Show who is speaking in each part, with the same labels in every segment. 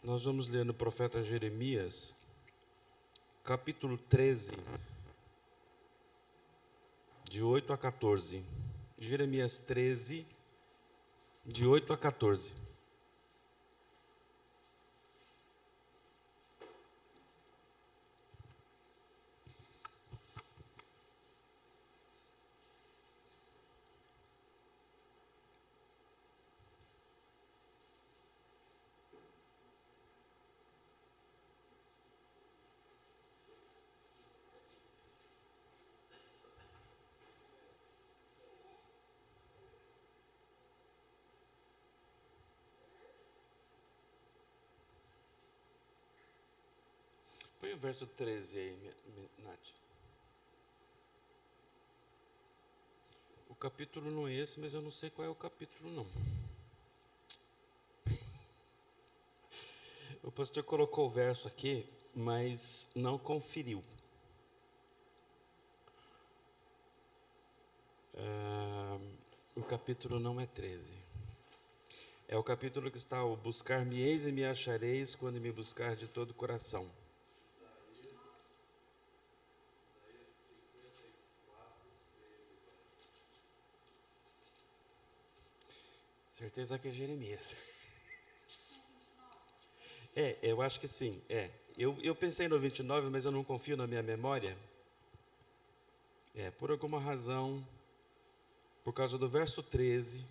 Speaker 1: Nós vamos ler no profeta Jeremias, capítulo 13, de 8 a 14. Jeremias 13, de 8 a 14. Põe o verso 13 aí, Nath. O capítulo não é esse, mas eu não sei qual é o capítulo, não. O pastor colocou o verso aqui, mas não conferiu. O capítulo não é 13. É o capítulo que está: o buscar-me-eis e me achareis quando me buscar de todo o coração. Certeza que é Jeremias. Eu acho que sim. Eu pensei no 29, mas eu não confio na minha memória. Por alguma razão, por causa do verso 13,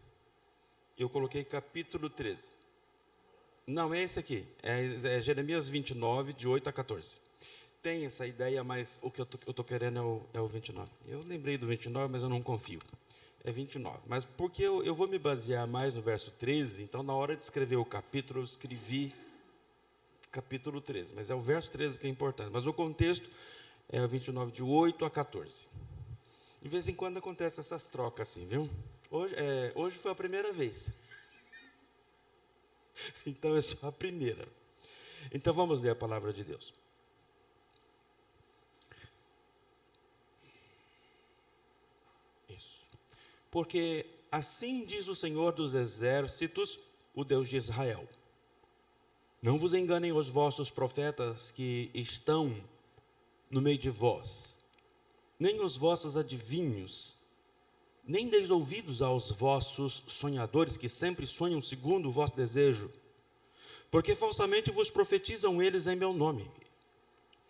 Speaker 1: eu coloquei capítulo 13. Não, é esse aqui. É Jeremias 29, de 8 a 14. Tem essa ideia, mas o que eu estou querendo é o 29. Eu lembrei do 29, mas eu não confio. É 29. Mas porque eu vou me basear mais no verso 13, então na hora de escrever o capítulo, eu escrevi capítulo 13. Mas é o verso 13 que é importante. Mas o contexto é o 29, de 8 a 14. De vez em quando acontece essas trocas assim, viu? Hoje foi a primeira vez. Então é só a primeira. Então vamos ler a palavra de Deus. Isso. Porque assim diz o Senhor dos Exércitos, o Deus de Israel: não vos enganem os vossos profetas que estão no meio de vós, nem os vossos adivinhos, nem deis ouvidos aos vossos sonhadores que sempre sonham segundo o vosso desejo, porque falsamente vos profetizam eles em meu nome.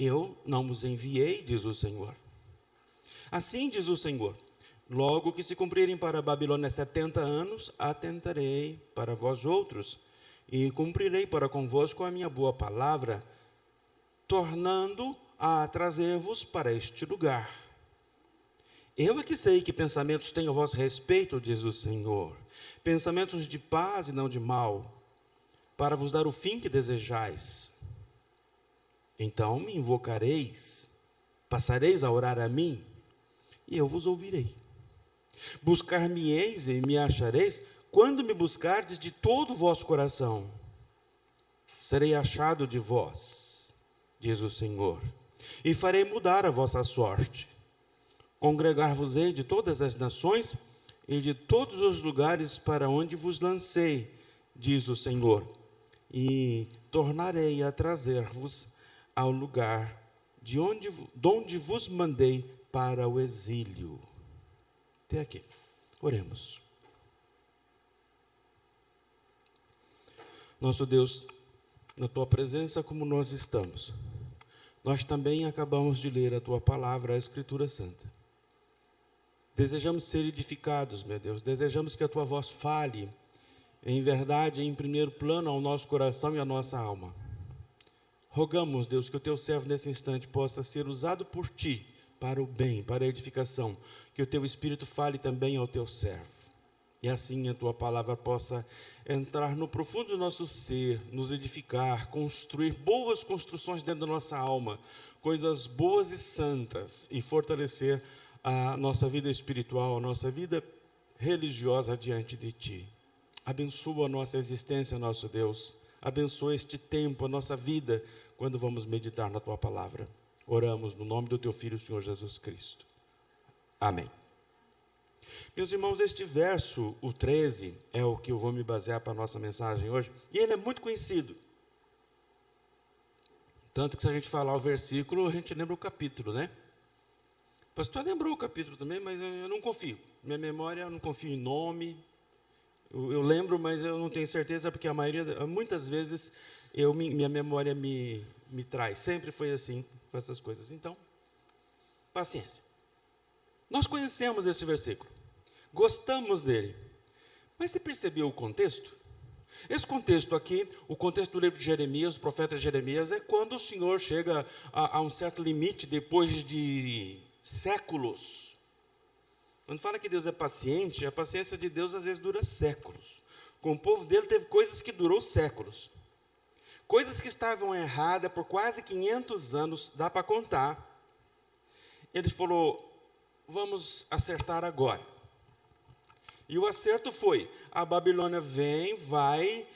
Speaker 1: Eu não vos enviei, diz o Senhor. Assim diz o Senhor: logo que se cumprirem para a Babilônia 70 anos, atentarei para vós outros, e cumprirei para convosco a minha boa palavra, tornando a trazer-vos para este lugar. Eu é que sei que pensamentos tenho a vosso respeito, diz o Senhor, pensamentos de paz e não de mal, para vos dar o fim que desejais. Então me invocareis, passareis a orar a mim, e eu vos ouvirei. Buscar-me-eis e me achareis, quando me buscardes de todo o vosso coração. Serei achado de vós, diz o Senhor, e farei mudar a vossa sorte. Congregar-vos-ei de todas as nações e de todos os lugares para onde vos lancei, diz o Senhor, e tornarei a trazer-vos ao lugar de onde vos mandei para o exílio. Até aqui. Oremos. Nosso Deus, na tua presença como nós estamos, nós também acabamos de ler a tua palavra, a Escritura Santa. Desejamos ser edificados, meu Deus, desejamos que a tua voz fale em verdade, em primeiro plano, ao nosso coração e à nossa alma. Rogamos, Deus, que o teu servo nesse instante possa ser usado por ti para o bem, para a edificação, que o teu Espírito fale também ao teu servo, e assim a tua palavra possa entrar no profundo do nosso ser, nos edificar, construir boas construções dentro da nossa alma, coisas boas e santas, e fortalecer a nossa vida espiritual, a nossa vida religiosa diante de ti. Abençoa a nossa existência, nosso Deus. Abençoa este tempo, a nossa vida, quando vamos meditar na tua palavra. Oramos no nome do teu Filho, o Senhor Jesus Cristo. Amém. Meus irmãos, este verso, o 13, é o que eu vou me basear para a nossa mensagem hoje, e ele é muito conhecido. Tanto que se a gente falar o versículo, a gente lembra o capítulo, né? O pastor lembrou o capítulo também, mas eu não confio. Minha memória, eu não confio em nome. Eu lembro, mas eu não tenho certeza, porque muitas vezes, minha memória me traz. Sempre foi assim, com essas coisas. Então, paciência. Nós conhecemos esse versículo. Gostamos dele. Mas você percebeu o contexto? Esse contexto aqui, o contexto do livro de Jeremias, o profeta Jeremias, é quando o Senhor chega a um certo limite, depois de séculos. Quando fala que Deus é paciente, a paciência de Deus às vezes dura séculos. Com o povo dele teve coisas que durou séculos. Coisas que estavam erradas por quase 500 anos, dá para contar. Ele falou, vamos acertar agora. E o acerto foi, a Babilônia vai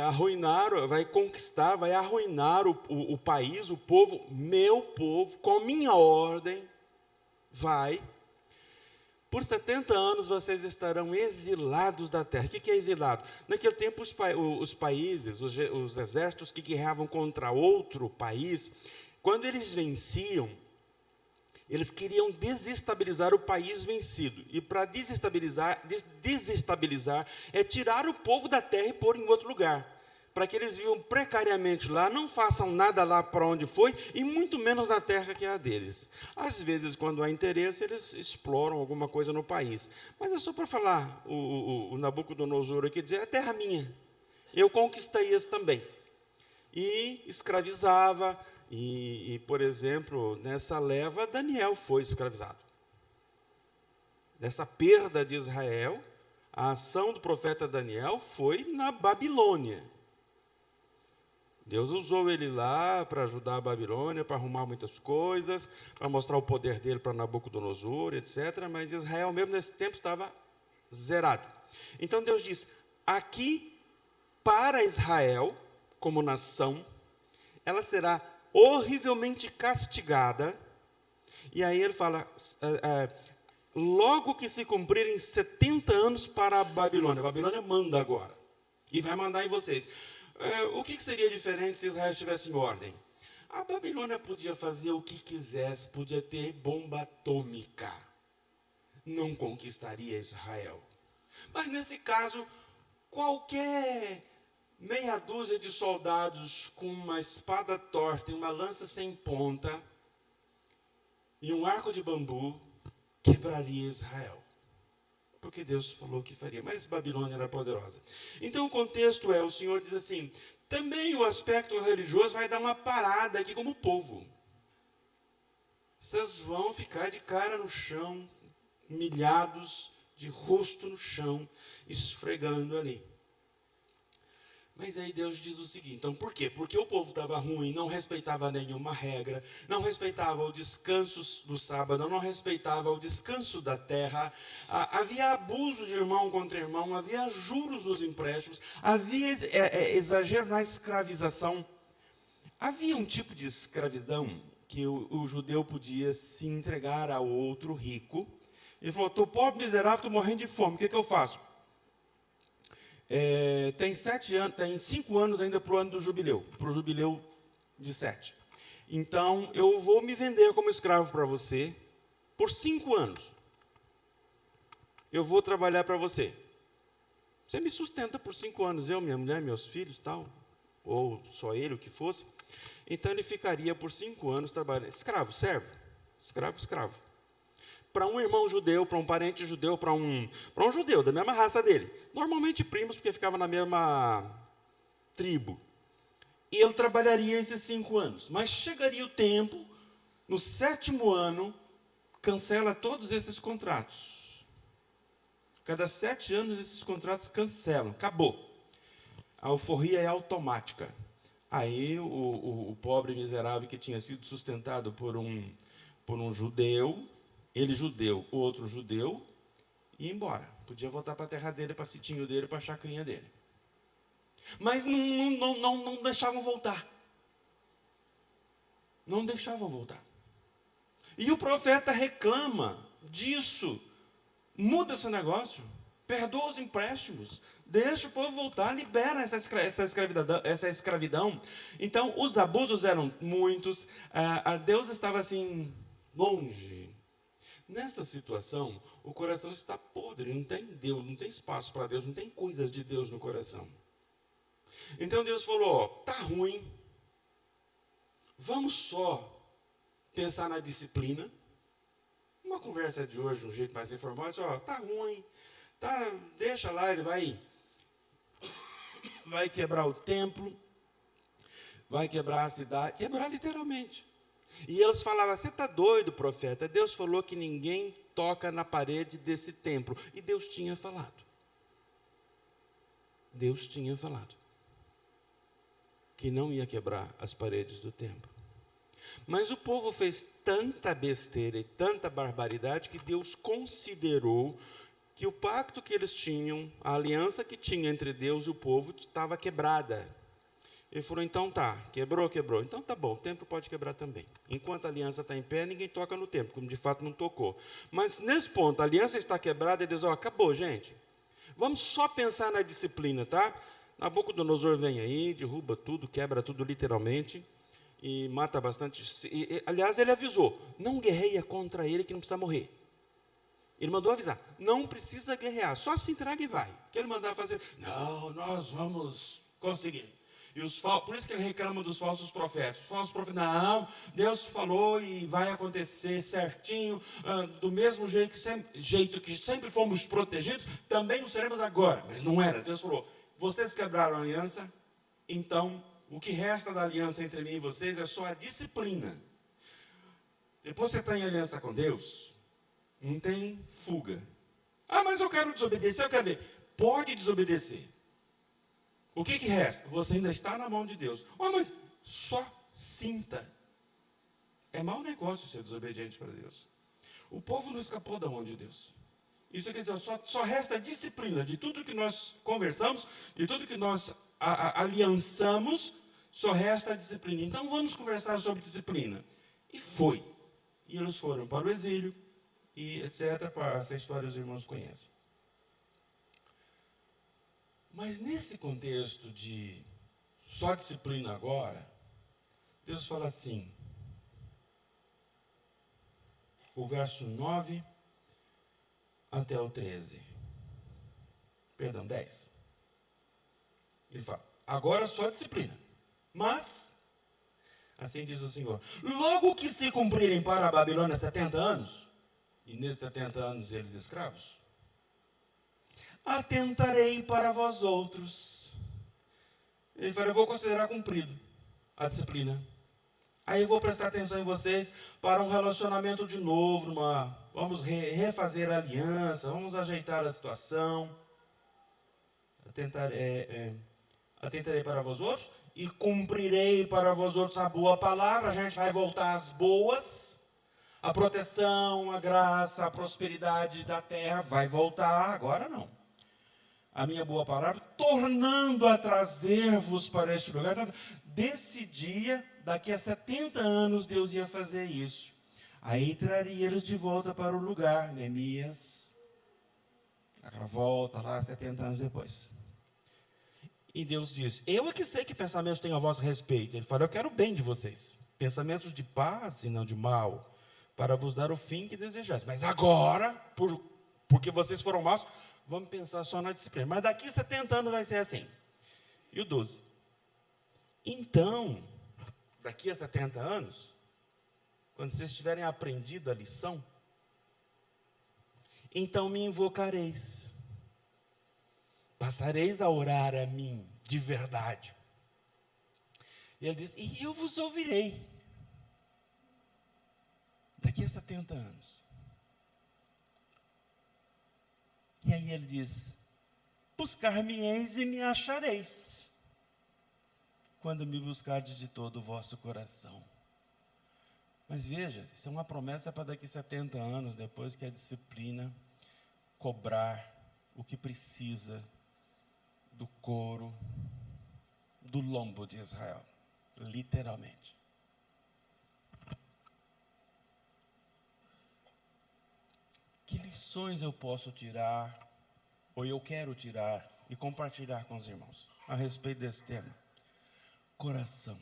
Speaker 1: arruinar, vai conquistar, vai arruinar o país, o povo, meu povo, com minha ordem, vai. Por 70 anos vocês estarão exilados da terra. O que é exilado? Naquele tempo os países, os exércitos que guerreavam contra outro país, quando eles venciam, eles queriam desestabilizar o país vencido. E para desestabilizar é tirar o povo da terra e pôr em outro lugar. Para que eles vivam precariamente lá, não façam nada lá para onde foi, e muito menos na terra que é a deles. Às vezes, quando há interesse, eles exploram alguma coisa no país. Mas é só para falar, o Nabucodonosor aqui dizer, é terra minha. Eu conquistei esse também. E escravizava. E, por exemplo, nessa leva, Daniel foi escravizado. Nessa perda de Israel, a ação do profeta Daniel foi na Babilônia. Deus usou ele lá para ajudar a Babilônia, para arrumar muitas coisas, para mostrar o poder dele para Nabucodonosor, etc. Mas Israel mesmo nesse tempo estava zerado. Então Deus diz, aqui para Israel, como nação, ela será horrivelmente castigada. E aí ele fala, logo que se cumprirem 70 anos para a Babilônia manda agora, e vai mandar em vocês. O que seria diferente se Israel estivesse em ordem? A Babilônia podia fazer o que quisesse, podia ter bomba atômica, não conquistaria Israel. Mas nesse caso, qualquer meia dúzia de soldados com uma espada torta e uma lança sem ponta e um arco de bambu quebraria Israel. Porque Deus falou que faria, mas Babilônia era poderosa. Então o contexto o Senhor diz assim, também o aspecto religioso vai dar uma parada aqui como povo. Vocês vão ficar de cara no chão, humilhados, de rosto no chão, esfregando ali. Mas aí Deus diz o seguinte, então por quê? Porque o povo estava ruim, não respeitava nenhuma regra, não respeitava o descanso do sábado, não respeitava o descanso da terra, havia abuso de irmão contra irmão, havia juros nos empréstimos, havia exagero na escravização. Havia um tipo de escravidão que o judeu podia se entregar a outro rico. Ele falou, estou pobre, miserável, estou morrendo de fome, o que eu faço? Tem 5 anos ainda para o ano do jubileu, para o jubileu de 7. Então, eu vou me vender como escravo para você por 5 anos. Eu vou trabalhar para você. Você me sustenta por 5 anos, eu, minha mulher, meus filhos, tal, ou só ele, o que fosse. Então, ele ficaria por 5 anos trabalhando. Escravo, servo. Escravo. Para um irmão judeu, para um parente judeu, para um judeu da mesma raça dele. Normalmente primos, porque ficava na mesma tribo. E ele trabalharia esses 5 anos. Mas chegaria o tempo, no 7º ano, cancela todos esses contratos. Cada 7 anos esses contratos cancelam, acabou. A alforria é automática. Aí o pobre miserável que tinha sido sustentado por um judeu, ele judeu, o outro judeu, ia embora. Podia voltar para a terra dele, para o sitinho dele, para a chacrinha dele. Mas não deixavam voltar. Não deixavam voltar. E o profeta reclama disso. Muda esse negócio. perdoa os empréstimos, deixa o povo voltar, libera essa escravidão. Então, os abusos eram muitos, Deus estava assim, longe. Nessa situação, o coração está podre, não tem Deus, não tem espaço para Deus, não tem coisas de Deus no coração. Então Deus falou, tá ruim, vamos só pensar na disciplina. Uma conversa de hoje, de um jeito mais informal, diz, tá ruim, deixa lá, ele vai quebrar o templo, vai quebrar a cidade, quebrar literalmente. E eles falavam, você está doido, profeta? Deus falou que ninguém toca na parede desse templo. E Deus tinha falado. Deus tinha falado que não ia quebrar as paredes do templo. Mas o povo fez tanta besteira e tanta barbaridade que Deus considerou que o pacto que eles tinham, a aliança que tinha entre Deus e o povo estava quebrada. Ele falou, então tá, quebrou. Então tá bom, o templo pode quebrar também. Enquanto a aliança está em pé, ninguém toca no templo, como de fato não tocou. Mas nesse ponto, a aliança está quebrada e Deus, acabou, gente. Vamos só pensar na disciplina, tá? Nabucodonosor vem aí, derruba tudo, quebra tudo literalmente, e mata bastante. Aliás, ele avisou, não guerreia contra ele que não precisa morrer. Ele mandou avisar, não precisa guerrear, só se entrega e vai. Que ele mandava fazer, não, nós vamos conseguir. Por isso que ele reclama dos falsos profetas. Os falsos profetas, não, Deus falou e vai acontecer certinho, do mesmo jeito que sempre fomos protegidos, também o seremos agora. Mas não era, Deus falou, vocês quebraram a aliança, então o que resta da aliança entre mim e vocês é só a disciplina. Depois você está em aliança com Deus, não tem fuga. Mas eu quero desobedecer, eu quero ver. Pode desobedecer. O que resta? Você ainda está na mão de Deus. Mas só sinta. É mau negócio ser desobediente para Deus. O povo não escapou da mão de Deus. Isso quer dizer, só resta a disciplina. De tudo que nós conversamos, de tudo que nós aliançamos, só resta a disciplina. Então vamos conversar sobre disciplina. E foi. E eles foram para o exílio, e etc. Essa história os irmãos conhecem. Mas nesse contexto de só disciplina agora, Deus fala assim, o verso 9 até o 13. Perdão, 10. Ele fala, agora só disciplina, mas, assim diz o Senhor, logo que se cumprirem para a Babilônia 70 anos, e nesses 70 anos eles escravos, atentarei para vós outros. Ele fala, eu vou considerar cumprido a disciplina. Aí eu vou prestar atenção em vocês para um relacionamento de novo, vamos refazer a aliança, vamos ajeitar a situação. Atentarei para vós outros e cumprirei para vós outros a boa palavra. A gente vai voltar às boas. A proteção, a graça, a prosperidade da terra vai voltar, agora não. A minha boa palavra, tornando a trazer-vos para este lugar. Desse dia, daqui a 70 anos, Deus ia fazer isso. Aí traria eles de volta para o lugar, Neemias. Aquela volta lá, 70 anos depois. E Deus diz, eu é que sei que pensamentos tenho a vosso respeito. Ele fala, eu quero o bem de vocês. Pensamentos de paz e não de mal, para vos dar o fim que desejais. Mas agora, porque vocês foram maus, vamos pensar só na disciplina. Mas daqui a 70 anos vai ser assim. E o 12. Então, daqui a 70 anos, quando vocês tiverem aprendido a lição, então me invocareis. Passareis a orar a mim de verdade. E ele diz, e eu vos ouvirei. Daqui a 70 anos. E aí ele diz, buscar-me-eis e me achareis, quando me buscardes de todo o vosso coração. Mas veja, isso é uma promessa para daqui a 70 anos, depois que a disciplina cobrar o que precisa do couro, do lombo de Israel, literalmente. Que lições eu posso tirar ou eu quero tirar e compartilhar com os irmãos a respeito desse tema. Coração.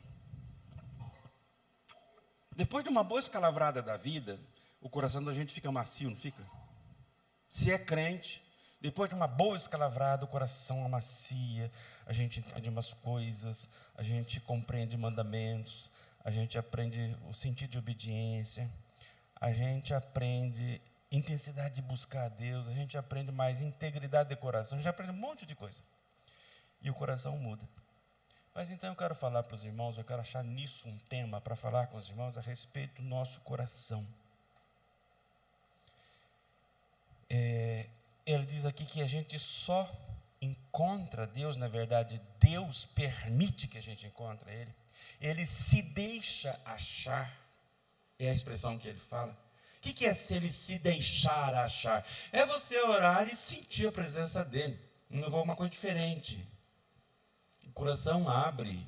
Speaker 1: Depois de uma boa escalavrada da vida, o coração da gente fica macio, não fica? Se é crente, depois de uma boa escalavrada, o coração amacia, a gente entende umas coisas, a gente compreende mandamentos, a gente aprende o sentido de obediência, a gente aprende intensidade de buscar a Deus, a gente aprende mais integridade de coração, a gente aprende um monte de coisa. E o coração muda. Mas então eu quero falar para os irmãos, eu quero achar nisso um tema para falar com os irmãos a respeito do nosso coração. Ele diz aqui que a gente só encontra Deus, na verdade, Deus permite que a gente encontre Ele. Ele se deixa achar, é a expressão que ele fala. O que é se Ele se deixar achar? É você orar e sentir a presença dEle, uma coisa diferente. O coração abre,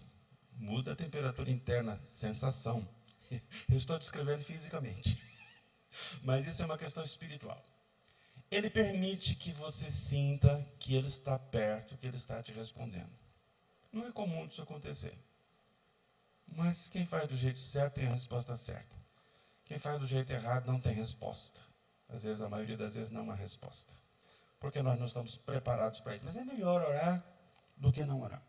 Speaker 1: muda a temperatura interna, sensação. Eu estou descrevendo fisicamente, mas isso é uma questão espiritual. Ele permite que você sinta que Ele está perto, que Ele está te respondendo. Não é comum isso acontecer. Mas quem faz do jeito certo tem a resposta certa. Quem faz do jeito errado não tem resposta. Às vezes, a maioria das vezes, não há resposta. Porque nós não estamos preparados para isso. Mas é melhor orar do que não orar.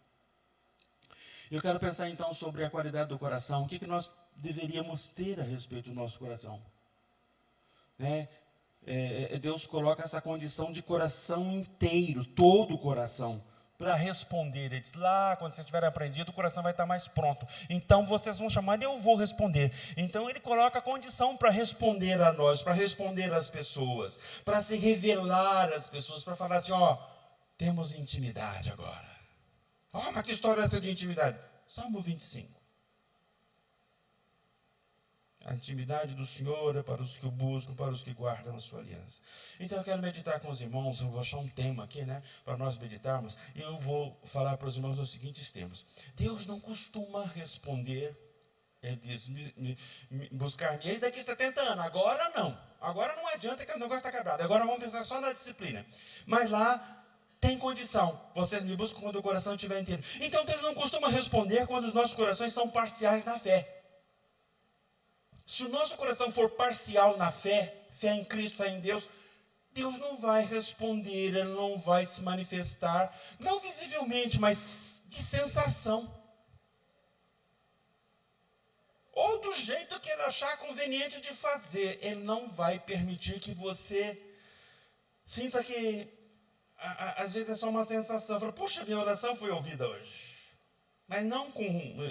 Speaker 1: Eu quero pensar então sobre a qualidade do coração. O que nós deveríamos ter a respeito do nosso coração? Deus coloca essa condição de coração inteiro, todo o coração, para responder. Ele diz, lá, quando vocês tiverem aprendido, o coração vai estar mais pronto. Então, vocês vão chamar e eu vou responder. Então, ele coloca a condição para responder a nós, para responder às pessoas, para se revelar às pessoas, para falar assim, temos intimidade agora. Mas que história é essa de intimidade? Salmo 25. A intimidade do Senhor é para os que o buscam, para os que guardam a sua aliança. Então eu quero meditar com os irmãos, eu vou achar um tema aqui, para nós meditarmos, e eu vou falar para os irmãos nos seguintes termos. Deus não costuma responder, ele diz, buscar-me eis daqui a 70 anos, agora não adianta que o negócio está quebrado, agora vamos pensar só na disciplina. Mas lá tem condição, vocês me buscam quando o coração estiver inteiro. Então Deus não costuma responder quando os nossos corações são parciais na fé. Se o nosso coração for parcial na fé, fé em Cristo, fé em Deus, Deus não vai responder, Ele não vai se manifestar, não visivelmente, mas de sensação. Ou do jeito que Ele achar conveniente de fazer. Ele não vai permitir que você sinta que, às vezes é só uma sensação. Fala, puxa, minha oração foi ouvida hoje. Mas não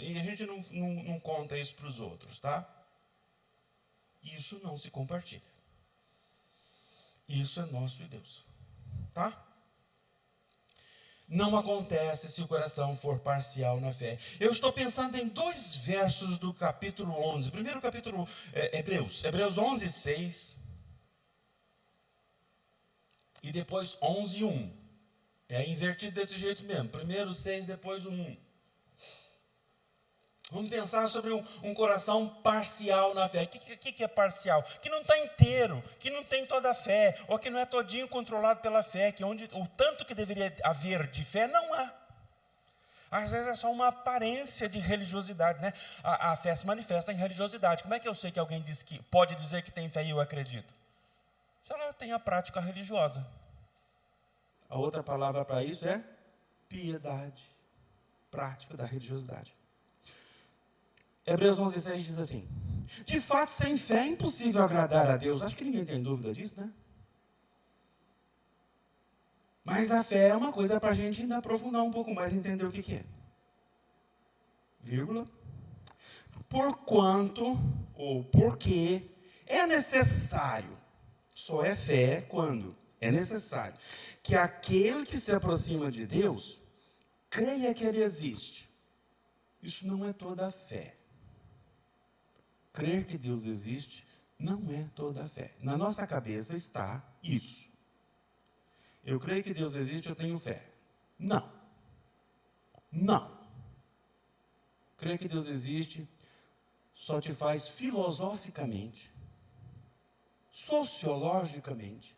Speaker 1: e a gente não conta isso para os outros, tá? Isso não se compartilha. Isso é nosso e Deus. Tá? Não acontece se o coração for parcial na fé. Eu estou pensando em 2 versos do capítulo 11. Primeiro capítulo, Hebreus 11, 6. E depois 11, 1. É invertido desse jeito mesmo. Primeiro 6, depois 1. Vamos pensar sobre um coração parcial na fé. O que é parcial? Que não está inteiro, que não tem toda a fé, ou que não é todinho controlado pela fé, que onde o tanto que deveria haver de fé, não há. Às vezes é só uma aparência de religiosidade, A fé se manifesta em religiosidade. Como é que eu sei que alguém pode dizer que tem fé e eu acredito? Se ela tem a prática religiosa. A outra palavra para isso é piedade. Prática da religiosidade. Hebreus 11:6 diz assim, de fato, sem fé é impossível agradar a Deus. Acho que ninguém tem dúvida disso, Mas a fé é uma coisa para a gente ainda aprofundar um pouco mais e entender o que é. Vírgula. Porquanto, ou porque, é necessário, só é fé quando é necessário, que aquele que se aproxima de Deus, creia que Ele existe. Isso não é toda a fé. Crer que Deus existe não é toda a fé. Na nossa cabeça está isso. Eu creio que Deus existe, eu tenho fé. Não. Crer que Deus existe só te faz filosoficamente, sociologicamente,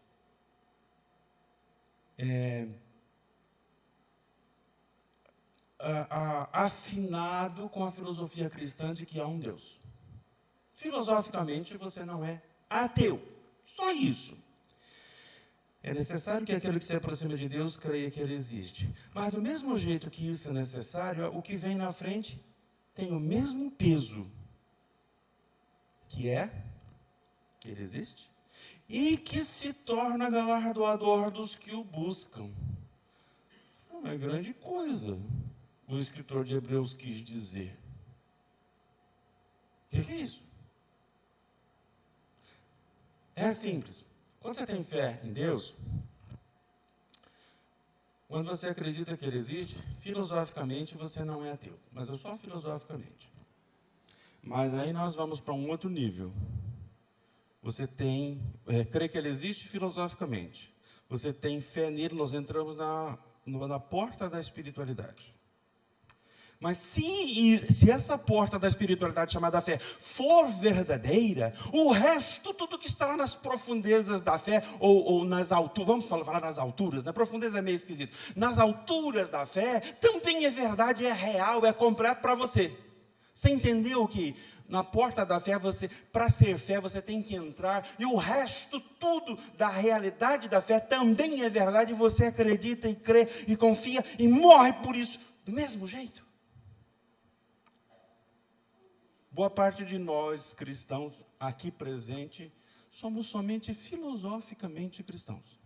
Speaker 2: afinado com a filosofia cristã de que há um Deus. Filosoficamente, você não é ateu. Só isso. É necessário que aquele que se aproxima de Deus creia que Ele existe. Mas do mesmo jeito que isso é necessário, o que vem na frente tem o mesmo peso, que é que Ele existe e que se torna galardoador dos que o buscam. Não é grande coisa, o escritor de Hebreus quis dizer. O que é isso? É simples. Quando você tem fé em Deus, quando você acredita que Ele existe, filosoficamente você não é ateu. Mas eu só filosoficamente. Mas aí nós vamos para um outro nível. Você crê que Ele existe filosoficamente. Você tem fé nele, nós entramos na porta da espiritualidade. Mas se essa porta da espiritualidade chamada fé for verdadeira, o resto, tudo que está lá nas profundezas da fé, ou nas alturas, vamos falar nas alturas, na profundeza é meio esquisito, nas alturas da fé, também é verdade, é real, é completo para você. Você entendeu que na porta da fé, para ser fé, você tem que entrar, e o resto, tudo da realidade da fé também é verdade, e você acredita e crê e confia e morre por isso, do mesmo jeito. Boa parte de nós, cristãos, aqui presente, somos somente filosoficamente cristãos.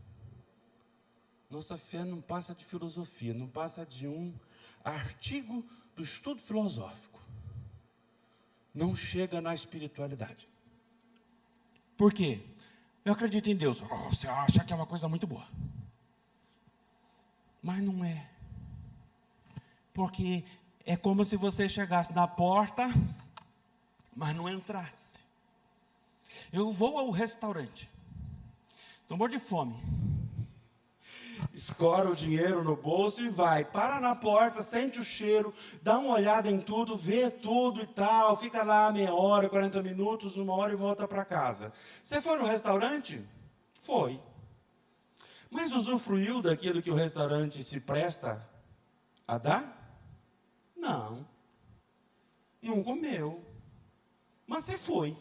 Speaker 2: Nossa fé não passa de filosofia, não passa de um artigo do estudo filosófico. Não chega na espiritualidade. Por quê? Eu acredito em Deus. Você acha que é uma coisa muito boa. Mas não é. Porque é como se você chegasse na porta, mas não entrasse. Eu vou ao restaurante, estou morto de fome, escora o dinheiro no bolso e vai, para na porta, sente o cheiro, dá uma olhada em tudo, vê tudo e tal, fica lá meia hora, 40 minutos, 1 hora e volta para casa. Você foi no restaurante? Foi. Mas usufruiu daquilo que o restaurante se presta a dar? Não. Não comeu. Mas você foi.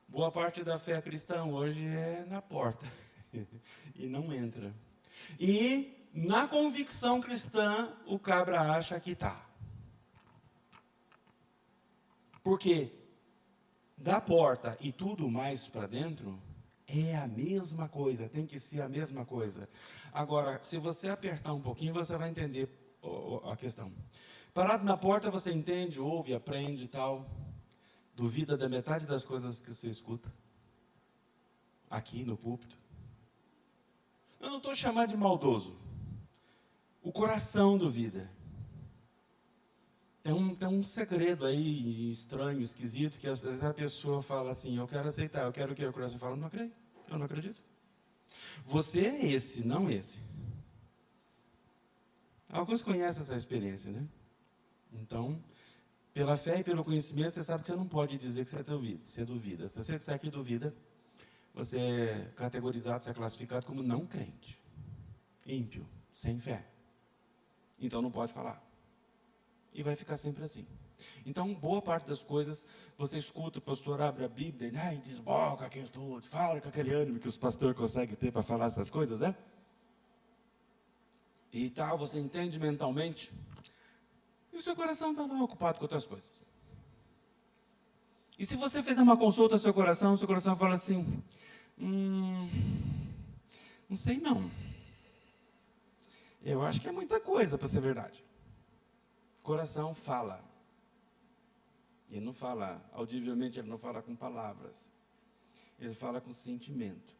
Speaker 2: Boa parte da fé cristã hoje é na porta. E não entra. E na convicção cristã, o cabra acha que está. Porque da porta e tudo mais para dentro é a mesma coisa, tem que ser a mesma coisa. Agora, se você apertar um pouquinho, você vai entender a questão. Parado na porta, você entende, ouve, aprende e tal. Duvida da metade das coisas que você escuta. Aqui no púlpito. Eu não estou chamando de maldoso. O coração duvida. Tem um segredo aí estranho, esquisito, que às vezes a pessoa fala assim, eu quero aceitar, eu quero o que? O coração fala, não acredito, eu não acredito. Você é esse, não esse. Alguns conhecem essa experiência, né? Então, pela fé e pelo conhecimento, você sabe que você não pode dizer que você duvida. Se você disser que duvida, você é categorizado, você é classificado como não crente. Ímpio, sem fé. Então não pode falar. E vai ficar sempre assim. Então, boa parte das coisas, você escuta o pastor abre a Bíblia e desboca aquilo tudo, fala com aquele ânimo que os pastores conseguem ter para falar essas coisas, né? E tal, você entende mentalmente. E o seu coração está lá ocupado com outras coisas. E se você fizer uma consulta ao seu coração fala assim, não sei não. Eu acho que é muita coisa para ser verdade. O coração fala. Ele não fala audivelmente, ele não fala com palavras. Ele fala com sentimento.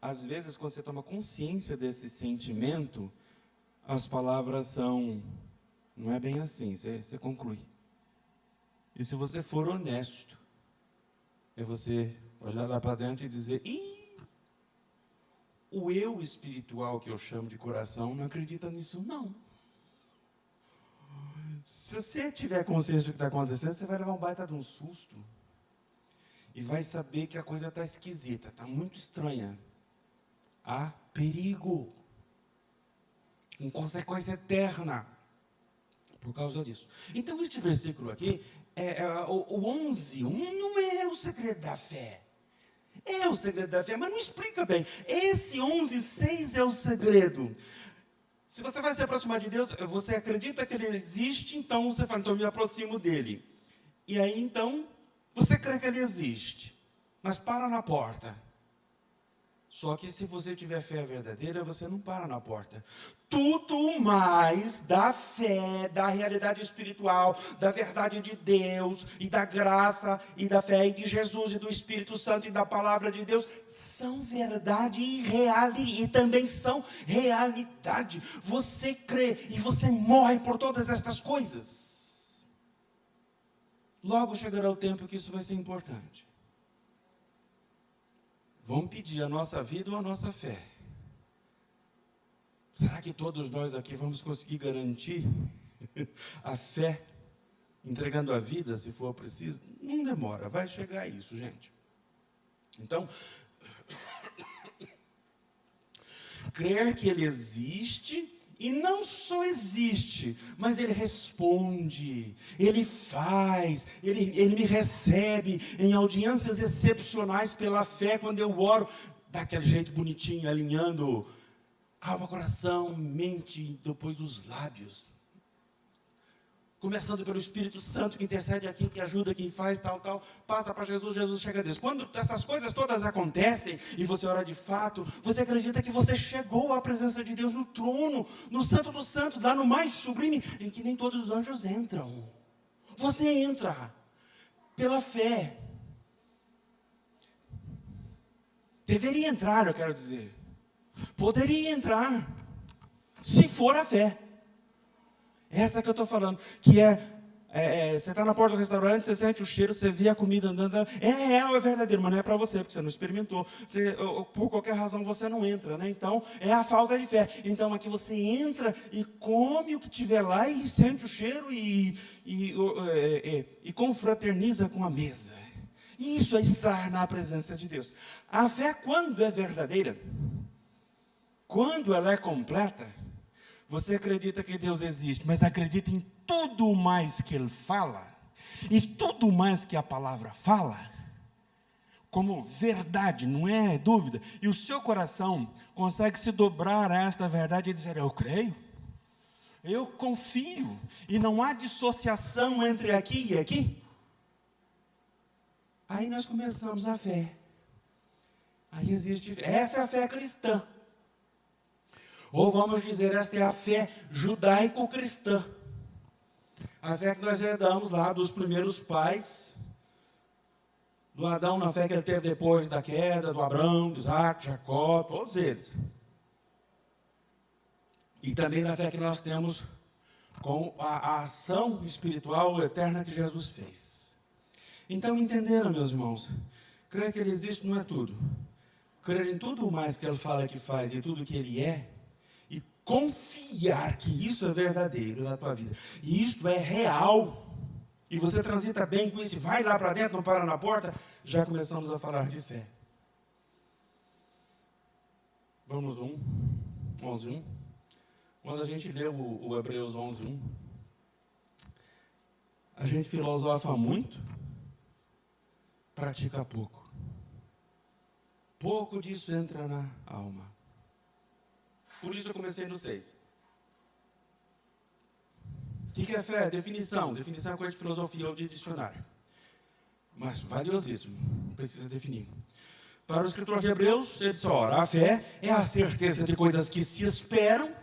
Speaker 2: Às vezes, quando você toma consciência desse sentimento, as palavras são... Não é bem assim, você conclui. E se você for honesto, é você olhar lá para dentro e dizer, o eu espiritual que eu chamo de coração não acredita nisso, não. Se você tiver consciência do que está acontecendo, você vai levar um baita de um susto. E vai saber que a coisa está esquisita, está muito estranha. há perigo, com consequência eterna por causa disso. Então, este versículo aqui, o 11:1 não é o segredo da fé. É o segredo da fé, mas não explica bem. Esse 11:6 é o segredo. Se você vai se aproximar de Deus, você acredita que Ele existe, então você fala, então eu me aproximo dEle. E aí, então, você crê que Ele existe, mas para na porta. Só que se você tiver fé verdadeira, você não para na porta. Tudo mais da fé, da realidade espiritual, da verdade de Deus, e da graça, e da fé, e de Jesus, e do Espírito Santo, e da palavra de Deus, são verdade e também são realidade. Você crê e você morre por todas estas coisas. Logo chegará o tempo que isso vai ser importante. Vamos pedir a nossa vida ou a nossa fé? Será que todos nós aqui vamos conseguir garantir a fé, entregando a vida, se for preciso? Não demora, vai chegar isso, gente. Então, crer que Ele existe, e não só existe, mas Ele responde, Ele faz, Ele me recebe em audiências excepcionais pela fé, quando eu oro, daquele jeito bonitinho, alinhando alma, coração, mente, depois os lábios. Começando pelo Espírito Santo, que intercede aqui, que ajuda, que faz, tal, passa para Jesus, Jesus chega a Deus. Quando essas coisas todas acontecem, e você ora de fato, você acredita que você chegou à presença de Deus no trono, no Santo dos Santos, lá no mais sublime, em que nem todos os anjos entram. Você entra pela fé. Deveria entrar, eu quero dizer. Poderia entrar, se for a fé. Essa que eu estou falando, que você está na porta do restaurante, você sente o cheiro, você vê a comida andando, é real, é verdadeiro, mas não é para você, porque você não experimentou. Por qualquer razão você não entra, né? Então, é a falta de fé. Então, aqui você entra e come o que tiver lá e sente o cheiro e confraterniza com a mesa. Isso é estar na presença de Deus. A fé, quando é verdadeira, quando ela é completa, você acredita que Deus existe, mas acredita em tudo mais que Ele fala, e tudo mais que a palavra fala, como verdade, não é dúvida. E o seu coração consegue se dobrar a esta verdade e dizer, eu creio, eu confio, e não há dissociação entre aqui e aqui. Aí nós começamos a fé. Aí existe fé. Essa é a fé cristã. Ou vamos dizer, esta é a fé judaico-cristã. A fé que nós herdamos lá dos primeiros pais, do Adão, na fé que ele teve depois da queda, do Abraão, do Isaac, Jacó, todos eles. E também na fé que nós temos com a ação espiritual eterna que Jesus fez. Então, entenderam, meus irmãos? Crer que Ele existe não é tudo. Crer em tudo mais que Ele fala que faz e tudo que Ele é, e confiar que isso é verdadeiro na tua vida, e isto é real, e você transita bem com isso, vai lá para dentro, não para na porta, já começamos a falar de fé. Vamos 11:1. Quando a gente lê o Hebreus 11:1, a gente filosofa muito, pratica pouco. Pouco disso entra na alma. Por isso eu comecei no 6. O que é fé? Definição. Definição é coisa de filosofia ou de dicionário. Mas valiosíssimo. Precisa definir. Para o escritor de Hebreus, ele diz, ora, a fé é a certeza de coisas que se esperam,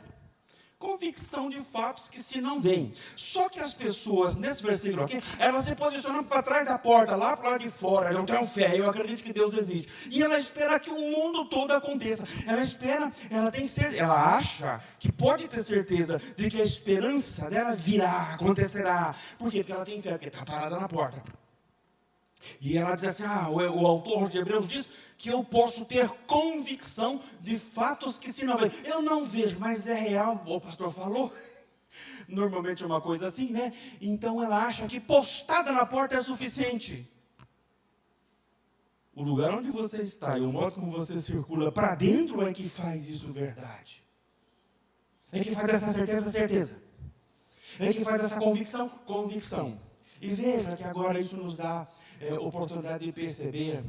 Speaker 2: convicção de fatos que se não veem. Só que as pessoas, nesse versículo aqui, elas se posicionam para trás da porta, lá para lá de fora. Eu tenho fé, eu acredito que Deus existe. E ela espera que o mundo todo aconteça. Ela acha que pode ter certeza de que a esperança dela virá, acontecerá. Por quê? Porque ela tem fé, porque está parada na porta. E ela diz assim, o autor de Hebreus diz que eu posso ter convicção de fatos que se não veem. Eu não vejo, mas é real, o pastor falou. Normalmente é uma coisa assim, né? Então ela acha que postada na porta é suficiente. O lugar onde você está e o modo como você circula para dentro é que faz isso verdade. É que faz essa certeza, certeza. É que faz essa convicção, convicção. E veja que agora isso nos dá oportunidade de perceber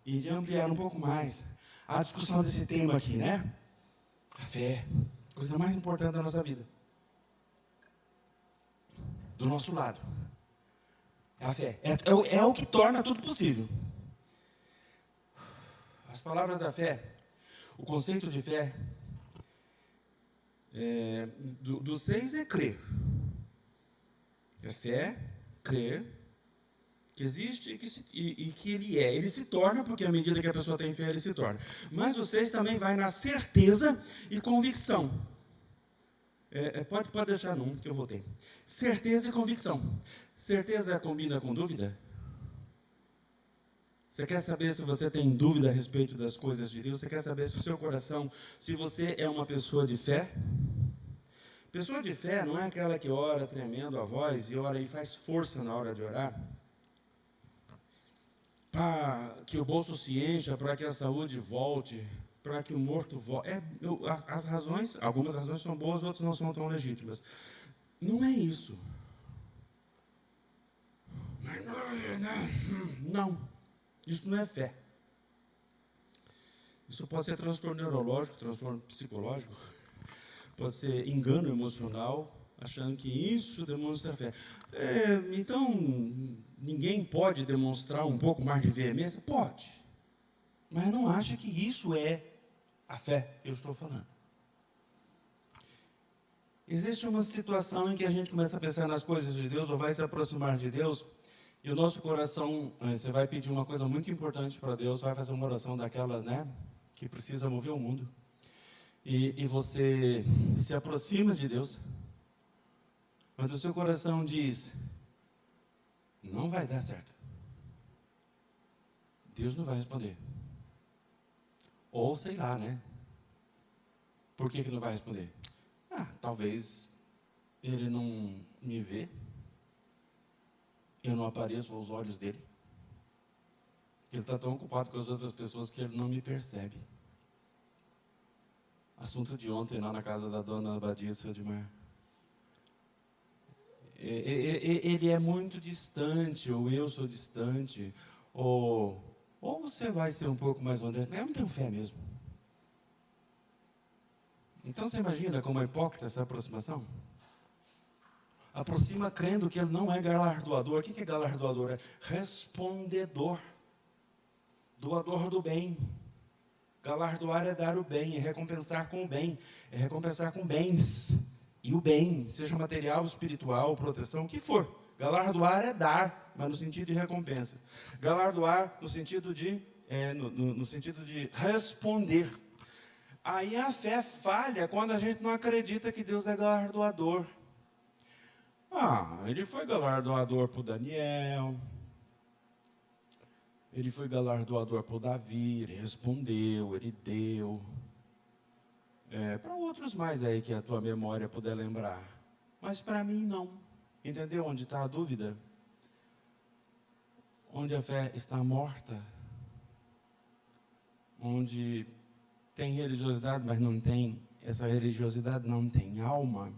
Speaker 2: e de ampliar um pouco mais a discussão desse tema aqui, né? A fé, coisa mais importante da nossa vida. Do nosso lado. É a fé. É o que torna tudo possível. As palavras da fé, o conceito de fé, do 6 é crer. É fé, crer, que existe e que ele se torna, porque à medida que a pessoa tem fé, ele se torna. Mas o 6 também vai na certeza e convicção. Pode deixar num, que eu voltei. Certeza e convicção. Certeza combina com dúvida? Você quer saber se você tem dúvida a respeito das coisas de Deus? Você quer saber se o seu coração, se você é uma pessoa de fé? Pessoa de fé não é aquela que ora tremendo a voz e ora e faz força na hora de orar, para que o bolso se encha, para que a saúde volte, para que o morto volte. As razões, algumas razões são boas, outras não são tão legítimas. Não é isso. Não, isso não é fé. Isso pode ser transtorno neurológico, transtorno psicológico, pode ser engano emocional, achando que isso demonstra fé. Então, ninguém pode demonstrar um pouco mais de veemência? Pode. Mas não acha que isso é a fé que eu estou falando. Existe uma situação em que a gente começa a pensar nas coisas de Deus, ou vai se aproximar de Deus, e o nosso coração, você vai pedir uma coisa muito importante para Deus, vai fazer uma oração daquelas, né, que precisa mover o mundo. E você se aproxima de Deus, mas o seu coração diz, não vai dar certo. Deus não vai responder. Ou sei lá, né? Por que não vai responder? Talvez ele não me vê, eu não apareço aos olhos dele. Ele está tão ocupado com as outras pessoas que ele não me percebe. Assunto de ontem lá na casa da dona Abadia Sildmar. Ele é muito distante, ou eu sou distante, ou você vai ser um pouco mais honesto. Eu não tenho fé mesmo. Então você imagina como é hipócrita essa aproximação? Aproxima crendo que ele não é galardoador. O que é galardoador? É respondedor. Doador do bem. Galardoar é dar o bem, é recompensar com o bem, é recompensar com bens. E o bem, seja material, espiritual, proteção, o que for. Galardoar é dar, mas no sentido de recompensa. Galardoar no sentido de, no sentido de responder. Aí a fé falha quando a gente não acredita que Deus é galardoador. Ele foi galardoador para o Daniel. Ele foi galardoador para o Davi, ele respondeu, ele deu. Para outros mais aí que a tua memória puder lembrar. Mas para mim não. Entendeu onde está a dúvida? Onde a fé está morta. Onde tem religiosidade, mas não tem, essa religiosidade não tem alma.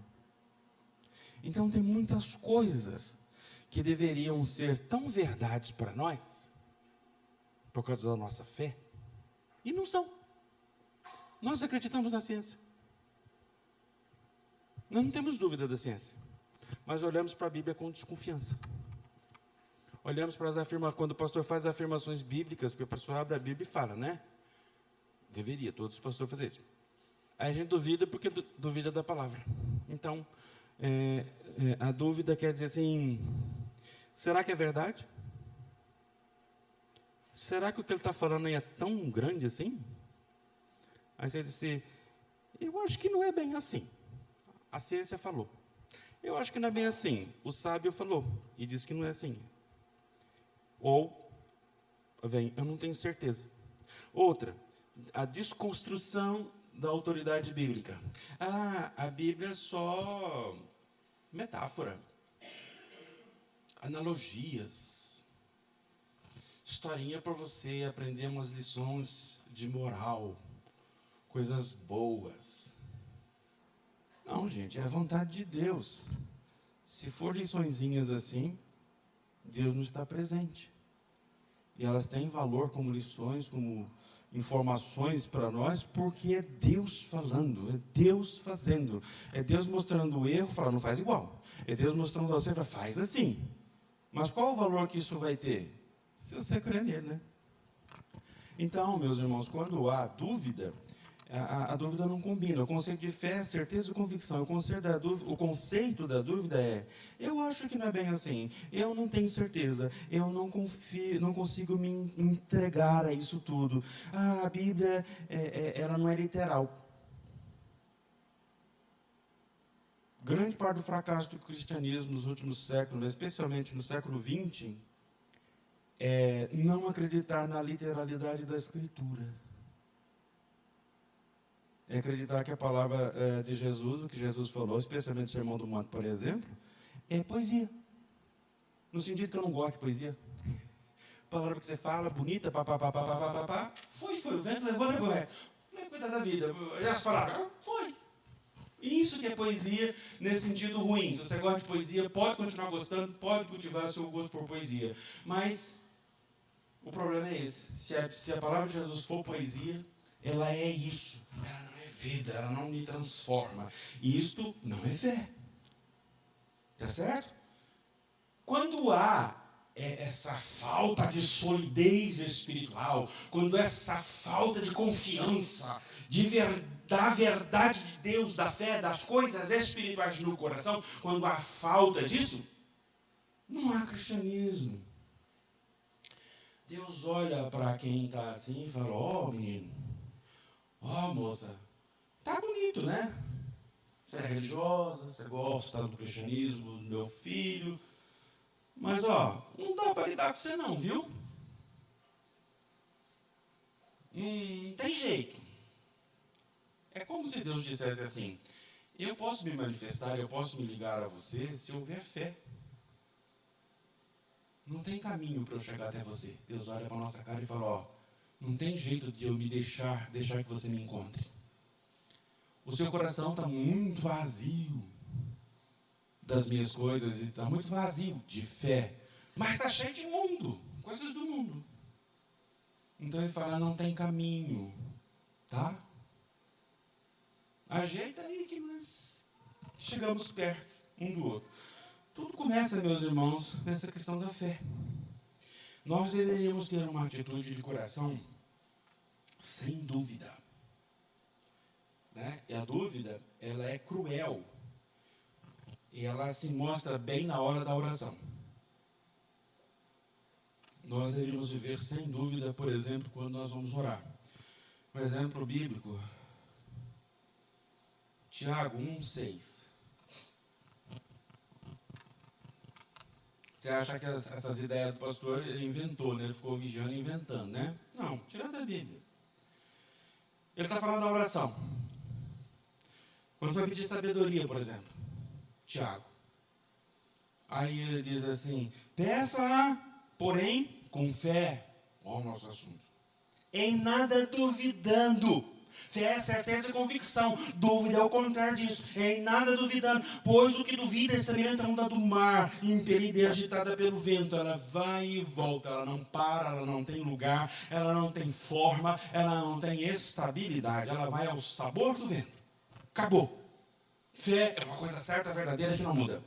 Speaker 2: Então tem muitas coisas que deveriam ser tão verdades para nós, por causa da nossa fé, e não são. Nós acreditamos na ciência. Nós não temos dúvida da ciência. Mas olhamos para a Bíblia com desconfiança. Olhamos para as afirmações, quando o pastor faz afirmações bíblicas, porque o pastor abre a Bíblia e fala, né? Deveria, todos os pastores fazerem isso. Aí a gente duvida porque duvida da palavra. Então, a dúvida quer dizer assim, será que é verdade? Será que o que ele está falando aí é tão grande assim? Aí você diz, eu acho que não é bem assim. A ciência falou. Eu acho que não é bem assim. O sábio falou e disse que não é assim. Ou, eu não tenho certeza. Outra, a desconstrução da autoridade bíblica. A Bíblia é só metáfora. Analogias. historinha para você aprender umas lições de moral, coisas boas. Não, gente, é a vontade de Deus. Se for liçõezinhas assim, Deus não está presente. E elas têm valor como lições, como informações para nós, porque é Deus falando, é Deus fazendo, é Deus mostrando o erro, falando, não faz igual. É Deus mostrando a você, faz assim. Mas qual o valor que isso vai ter? Se você crer nele, né? Então, meus irmãos, quando há dúvida, a dúvida não combina. O conceito de fé é certeza e convicção. O conceito da dúvida é: eu acho que não é bem assim, eu não tenho certeza, eu não confio, não consigo me entregar a isso tudo. A Bíblia ela não é literal. Grande parte do fracasso do cristianismo nos últimos séculos, especialmente no século XX, é não acreditar na literalidade da Escritura. É acreditar que a palavra de Jesus, o que Jesus falou, especialmente o Sermão do Monte, por exemplo, é poesia. No sentido que eu não gosto de poesia. Palavra que você fala, bonita, papapá, foi, o vento levou, cuidar da vida. E as palavras, foi. Isso que é poesia nesse sentido ruim. Se você gosta de poesia, pode continuar gostando, pode cultivar o seu gosto por poesia. Mas o problema é esse. Se a palavra de Jesus for poesia, ela é isso. Ela não é vida, ela não me transforma. E isto não é fé. Tá certo? Quando há essa falta de solidez espiritual, quando essa falta de confiança, da verdade de Deus, da fé, das coisas espirituais no coração, quando há falta disso, não há cristianismo. Deus olha para quem está assim e fala: ó, menino, ó, moça, tá bonito, né? Você é religiosa, você gosta do cristianismo do meu filho, mas, ó, não dá para lidar com você não, viu? Não tem jeito. É como se Deus dissesse assim: eu posso me manifestar, eu posso me ligar a você se houver fé. Não tem caminho para eu chegar até você. Deus olha para a nossa cara e fala: ó, não tem jeito de eu me deixar que você me encontre. O seu coração está muito vazio das minhas coisas, está muito vazio de fé, mas está cheio de mundo, coisas do mundo. Então ele fala: não tem caminho, tá? Ajeita aí que nós chegamos perto um do outro. Tudo começa, meus irmãos, nessa questão da fé. Nós deveríamos ter uma atitude de coração sem dúvida. Né? E a dúvida, ela é cruel. E ela se mostra bem na hora da oração. Nós deveríamos viver sem dúvida, por exemplo, quando nós vamos orar. Um exemplo bíblico, Tiago 1,6. Você acha que essas ideias do pastor ele inventou, né? Ele ficou vigiando e inventando, né? Não, tirando da Bíblia. Ele está falando da oração. Quando foi pedir sabedoria, por exemplo, Tiago. Aí ele diz assim: peça, porém, com fé. Olha o nosso assunto. Em nada duvidando. Fé é certeza e convicção. Dúvida é o contrário disso. Em nada duvidando. Pois o que duvida é semelhante à onda do mar, impelida e agitada pelo vento. Ela vai e volta. Ela não para, ela não tem lugar, ela não tem forma, ela não tem estabilidade. Ela vai ao sabor do vento. Acabou. Fé é uma coisa certa, verdadeira, que não muda.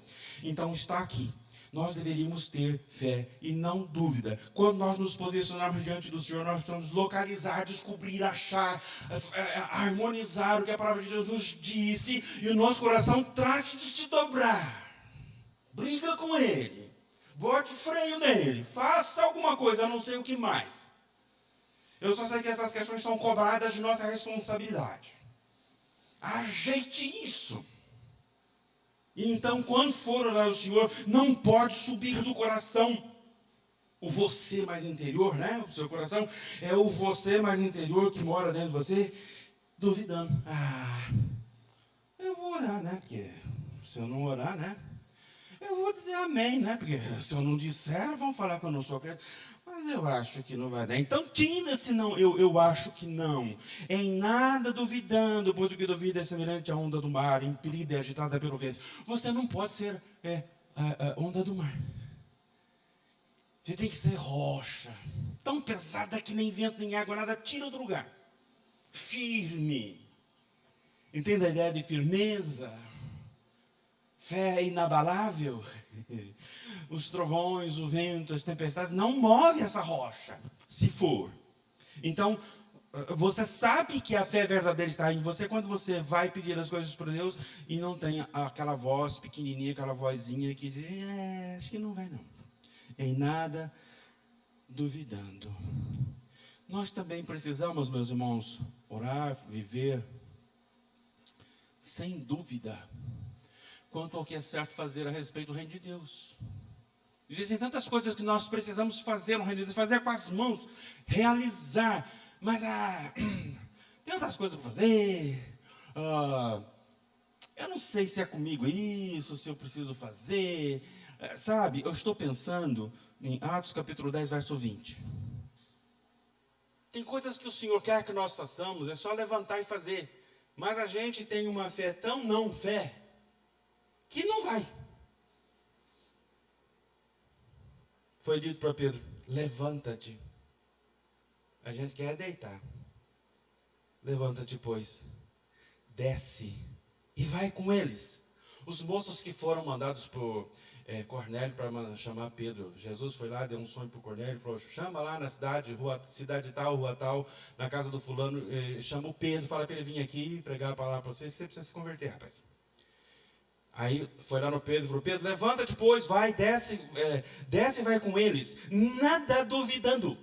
Speaker 2: Então está aqui. Nós deveríamos ter fé e não dúvida. Quando nós nos posicionarmos diante do Senhor, nós precisamos localizar, descobrir, achar, harmonizar o que a palavra de Deus nos disse, e o nosso coração trate de se dobrar. Briga com Ele. Bote freio nele. Faça alguma coisa, eu não sei o que mais. Eu só sei que essas questões são cobradas de nossa responsabilidade. Ajeite isso. E então, quando for orar ao Senhor, não pode subir do coração o você mais interior, né? O seu coração é o você mais interior que mora dentro de você, duvidando. Eu vou orar, né? Porque se eu não orar, né? Eu vou dizer amém, né? Porque se eu não disser, vão falar que eu não sou crente. Mas eu acho que não vai dar. Então tira esse não, eu acho que não. Em nada duvidando, pois o que duvida é semelhante à onda do mar, impelida e agitada pelo vento. Você não pode ser a onda do mar. Você tem que ser rocha. Tão pesada que nem vento, nem água, nada tira do lugar. Firme. Entende a ideia de firmeza? Fé inabalável. Os trovões, o vento, as tempestades, não move essa rocha, se for. Então, você sabe que a fé verdadeira está em você quando você vai pedir as coisas para Deus e não tem aquela voz pequenininha, aquela vozinha que diz, acho que não vai não. Em nada duvidando. Nós também precisamos, meus irmãos, orar, viver sem dúvida quanto ao que é certo fazer a respeito do reino de Deus. Existem tantas coisas que nós precisamos fazer no reino de Deus, fazer com as mãos, realizar. Mas tem outras coisas para fazer. Eu não sei se é comigo isso, se eu preciso fazer. Sabe, eu estou pensando em Atos capítulo 10, verso 20. Tem coisas que o Senhor quer que nós façamos, é só levantar e fazer. Mas a gente tem uma fé tão não fé, que não vai. Foi dito para Pedro, levanta-te. A gente quer deitar. Levanta-te, pois. Desce e vai com eles. Os moços que foram mandados por Cornélio para chamar Pedro. Jesus foi lá, deu um sonho para o Cornélio, falou, chama lá na cidade, cidade tal, rua tal, na casa do fulano, chama o Pedro, fala para ele vir aqui pregar a palavra para você precisa se converter, rapaz. Aí foi lá no Pedro, falou, Pedro, levanta-te, pois, vai, desce e vai com eles, nada duvidando.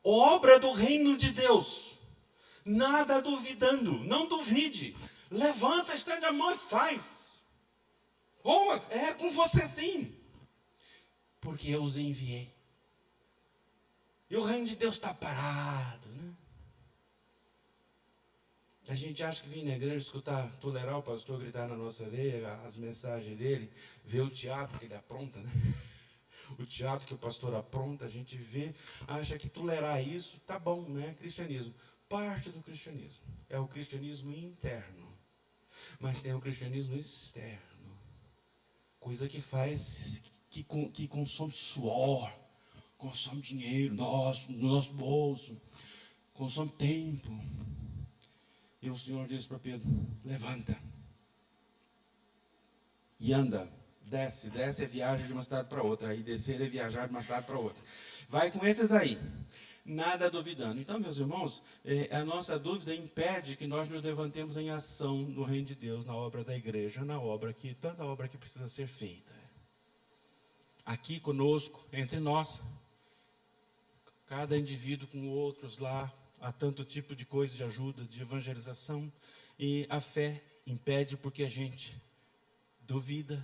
Speaker 2: Obra do reino de Deus, nada duvidando, não duvide. Levanta, estende a mão e faz. Ou é com você sim, porque eu os enviei. E o reino de Deus está parado, né? A gente acha que vir na igreja escutar, tolerar o pastor gritar na nossa orelha, as mensagens dele, ver o teatro que ele apronta, né? O teatro que o pastor apronta, a gente vê, acha que tolerar isso, tá bom, né? Cristianismo. Parte do cristianismo é o cristianismo interno, mas tem o cristianismo externo. Coisa que faz, que consome suor, consome dinheiro nosso, no nosso bolso, consome tempo. E o Senhor disse para Pedro, levanta e anda, desce é viagem de uma cidade para outra, aí descer é viajar de uma cidade para outra. Vai com esses aí, nada duvidando. Então, meus irmãos, a nossa dúvida impede que nós nos levantemos em ação no reino de Deus, na obra da igreja, tanta obra que precisa ser feita. Aqui conosco, entre nós, cada indivíduo com outros lá, há tanto tipo de coisa de ajuda, de evangelização, e a fé impede porque a gente duvida.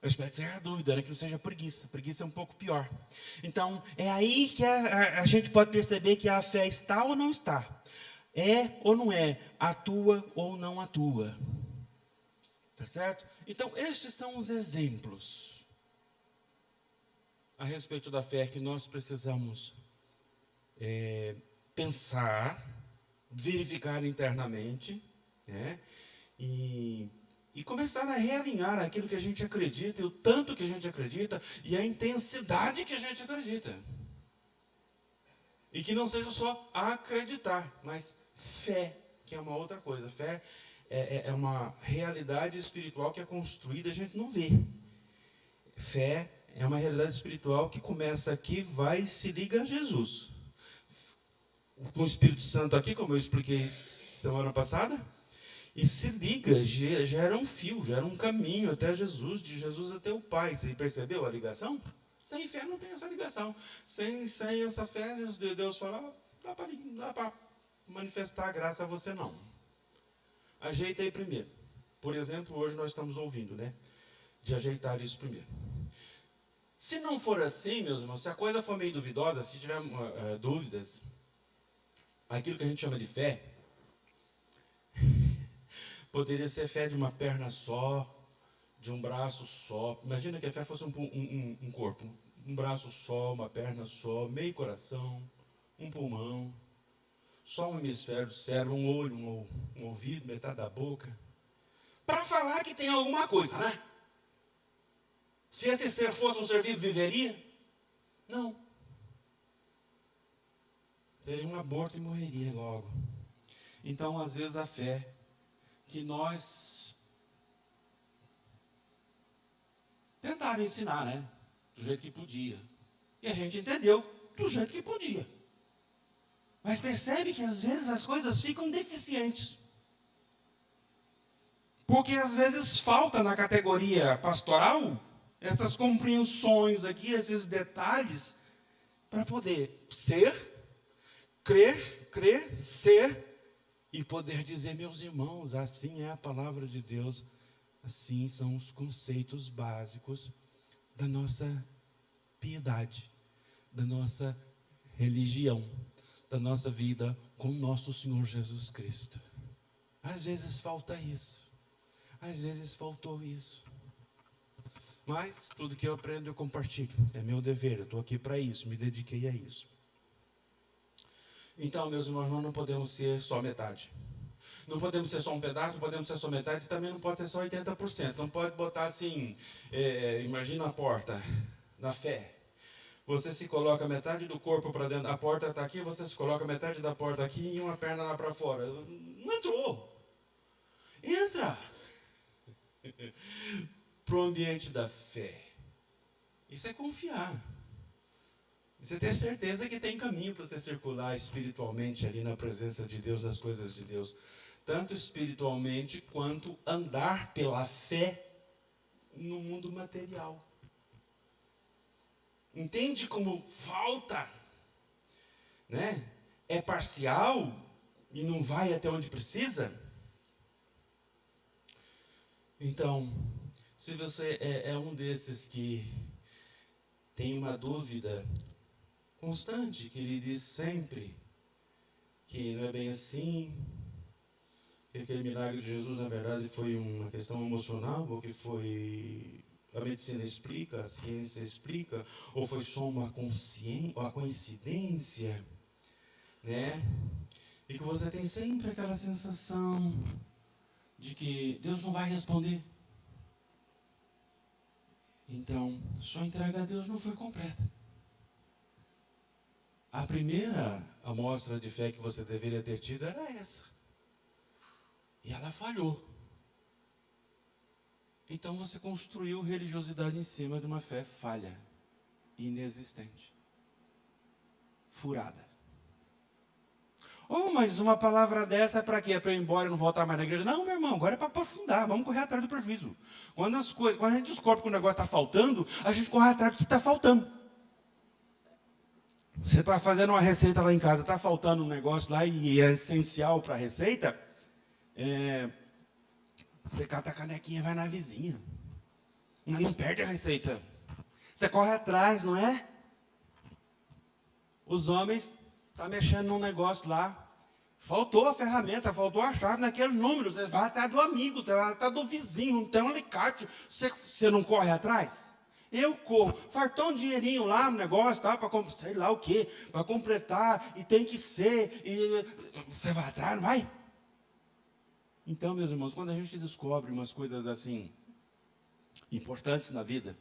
Speaker 2: Eu espero que seja a dúvida, né? Que não seja preguiça. Preguiça é um pouco pior. Então, é aí que a gente pode perceber que a fé está ou não está. É ou não é, atua ou não atua. Tá certo? Então, estes são os exemplos a respeito da fé que nós precisamos pensar, verificar internamente, né? E começar a realinhar aquilo que a gente acredita, e o tanto que a gente acredita, e a intensidade que a gente acredita. E que não seja só acreditar, mas fé, que é uma outra coisa. Fé é uma realidade espiritual que é construída, a gente não vê. Fé é uma realidade espiritual que começa aqui, vai e se liga a Jesus. Com o Espírito Santo aqui, como eu expliquei semana passada, e se liga, gera um fio, gera um caminho até Jesus, de Jesus até o Pai. Você percebeu a ligação? Sem fé não tem essa ligação. Sem essa fé, Deus fala, dá para manifestar a graça a você não. Ajeita aí primeiro. Por exemplo, hoje nós estamos ouvindo, né? De ajeitar isso primeiro. Se não for assim, meus irmãos, se a coisa for meio duvidosa, se tiver dúvidas, aquilo que a gente chama de fé, Poderia ser fé de uma perna só, de um braço só. Imagina que a fé fosse um corpo. Um braço só, uma perna só, meio coração, um pulmão, só um hemisfério do cérebro, um olho, um ouvido, metade da boca. Para falar que tem alguma coisa, né? Se esse ser fosse um ser vivo, viveria? Não. Seria um aborto e morreria logo. Então, às vezes, a fé que nós tentaram ensinar, né? Do jeito que podia. E a gente entendeu do jeito que podia. Mas percebe que às vezes as coisas ficam deficientes. Porque às vezes falta na categoria pastoral essas compreensões aqui, esses detalhes, para poder ser, crer, ser, e poder dizer, meus irmãos, assim é a palavra de Deus, assim são os conceitos básicos da nossa piedade, da nossa religião, da nossa vida com nosso Senhor Jesus Cristo. Às vezes falta isso, às vezes faltou isso. Mas tudo que eu aprendo eu compartilho, é meu dever, eu estou aqui para isso, me dediquei a isso. Então, meus irmãos, nós não podemos ser só metade. Não podemos ser só um pedaço, não podemos ser só metade, e também não pode ser só 80%. Não pode botar assim, imagina a porta da fé. Você se coloca metade do corpo para dentro, a porta está aqui, você se coloca metade da porta aqui e uma perna lá para fora. Não entrou. Entra para o ambiente da fé. Isso é confiar. Isso é ter certeza que tem caminho para você circular espiritualmente ali na presença de Deus, nas coisas de Deus. Tanto espiritualmente quanto andar pela fé no mundo material. Entende como falta? Né? É parcial e não vai até onde precisa? Então, se você é um desses que tem uma dúvida constante, que ele diz sempre que não é bem assim, que aquele milagre de Jesus, na verdade, foi uma questão emocional, ou que foi a medicina explica, a ciência explica, ou foi só uma coincidência, né? E que você tem sempre aquela sensação de que Deus não vai responder. Então, sua entrega a Deus não foi completa. A primeira amostra de fé que você deveria ter tido era essa. E ela falhou. Então você construiu religiosidade em cima de uma fé falha, inexistente, furada. Oh, mas uma palavra dessa é para quê? É para eu ir embora e não voltar mais na igreja? Não, meu irmão, agora é para aprofundar, vamos correr atrás do prejuízo. Quando a gente descobre que o negócio está faltando, a gente corre atrás do que está faltando. Você está fazendo uma receita lá em casa, está faltando um negócio lá e é essencial para a receita, você cata a canequinha e vai na vizinha. Não perde a receita. Você corre atrás, não é? Os homens estão mexendo num negócio lá. Faltou a ferramenta, faltou a chave naquele número. Você vai atrás do amigo, você vai atrás do vizinho, não tem um alicate. Você não corre atrás? Eu corro. Fartou um dinheirinho lá no negócio, tá, para sei lá o quê, para completar, e tem que ser. E você vai atrás, não vai? Então, meus irmãos, quando a gente descobre umas coisas assim, importantes na vida,